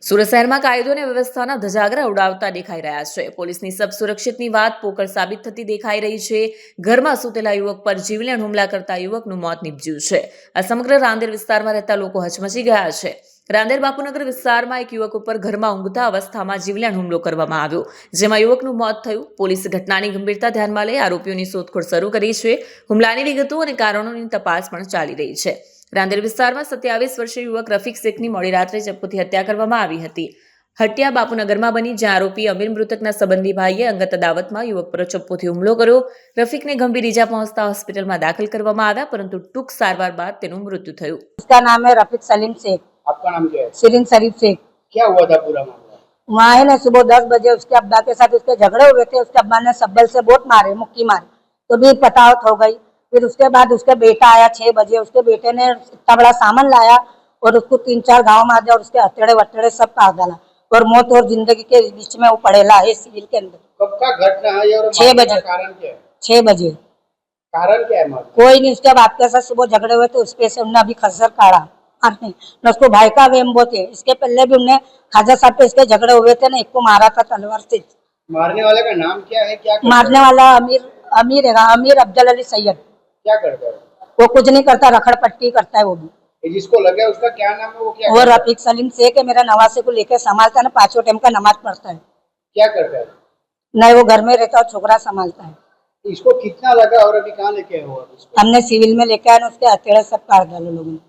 સુરત શહેરમાં કાયદો અને વ્યવસ્થાના ધજાગરા ઉડાવતા દેખાઈ રહ્યા છે. પોલીસની સબ સુરક્ષિતની વાત પોકળ સાબિત થતી દેખાઈ રહી છે. ઘરમાં સૂતેલા યુવક પર જીવલેણ હુમલા કરતા યુવકનું મોત નીપજ્યું છે. આ સમગ્ર રાંદેર વિસ્તારમાં રહેતા લોકો હચમચી ગયા છે. રાંદેર બાપુનગર વિસ્તારમાં એક યુવક ઉપર ઘરમાં ઊંઘતા અવસ્થામાં જીવલેણ હુમલો કરવામાં આવ્યો, જેમાં યુવકનું મોત થયું. પોલીસે ઘટનાની ગંભીરતા ધ્યાનમાં લઈ આરોપીઓની શોધખોળ શરૂ કરી છે. હુમલાની વિગતો અને કારણોની તપાસ પણ ચાલી રહી છે. રાંદેર વિસ્તારમાં 27 વર્ષીય યુવક રફીક શેખની મોડી રાત્રે ચપ્પુથી હત્યા કરવામાં આવી હતી. હત્યા બાપુનગરમાં બની, જ્યાં આરોપી અમીર મૃતકના સંબંધી ભાઈએ અંગત અદાવતમાં યુવક પર ચપ્પુથી હુમલો કર્યો. રફીકને ગંભીર ઈજા પહોંચતા હોસ્પિટલમાં દાખલ કરવામાં આવ્યા, પરંતુ ટૂંક સારવાર બાદ તેનું મૃત્યુ થયું. उसका नाम है रफीक सलीम शेख। आपका नाम क्या है? शिरीन शरीफ शेख। क्या हुआ था पूरा मामला? वहाँ है ना, सुबह 10 बजे उसके अब्बा के साथ उसके झगड़े हुए थे। उसके अब्बा ने सब्बल से बहुत मारे, मुक्की मारी, तो भी पटावत हो गई। फिर उसके बाद उसके बेटा आया 6 बजे। उसके बेटे ने इतना बड़ा सामान लाया और उसको 3-4 घाव मार दिया और उसके हथेड़े वथेड़े सब काट डाला और मौत और जिंदगी के बीच में वो पड़ेला है सिविल के अंदर। कब का घटना है और 6 मारने बजे। का कारण क्या है? 6 बजे। कारण क्या है मारने? कोई नहीं, उसके बाप के साथ सुबह झगड़े हुए तो उस पे से उन्होंने अभी खसर काढ़ा मारने न, उसको भाई का वेम्बो थे। इसके पहले भी उन्हें खाजा साहब पे इसके झगड़े हुए थे ना, एक को मारा था तलवार से। मारने वाले का नाम क्या है? क्या करता मारने है? वाला अमीर है, अमीर अफजल अली सैयद। क्या करता है? वो कुछ नहीं करता, रखड़ पट्टी करता है वो भी। ये जिसको लगा है उसका क्या नाम है? वो क्या वो करता है? रफीक सलीम शेख है, मेरा नवासे को लेकर संभालता है ना, 5 टाइम का नमाज पढ़ता है। क्या करता है? नहीं, वो घर में रहता है और छोकरा संभालता है। इसको कितना लगा और अभी कहाँ लेके आए हो आप इसको? हमने सिविल में लेके आए ना, उसके हथेड़े सब काट डाले लोगों ने।